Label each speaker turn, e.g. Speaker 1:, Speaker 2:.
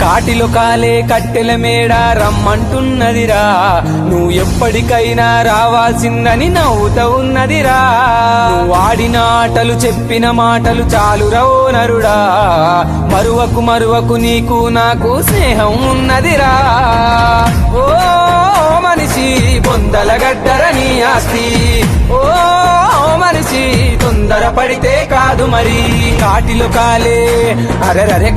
Speaker 1: కాటిలో కాలే కట్టెల మేడ రమ్మంటున్నదిరా, నువ్వు ఎప్పటికైనా రావాల్సిందని నవ్వుతా ఉన్నదిరా. నువ్వు ఆడిన ఆటలు చెప్పిన మాటలు చాలురా ఓ నరుడా, మరువకు మరువకు నీకు నాకు స్నేహం ఉన్నదిరా. ఓ మనిషి బొందల గడ్డర నీ ఆస్తి, ఓ మనిషి తొందర పడితే కాదు మరి. కాటిలో కాలే అరెరరే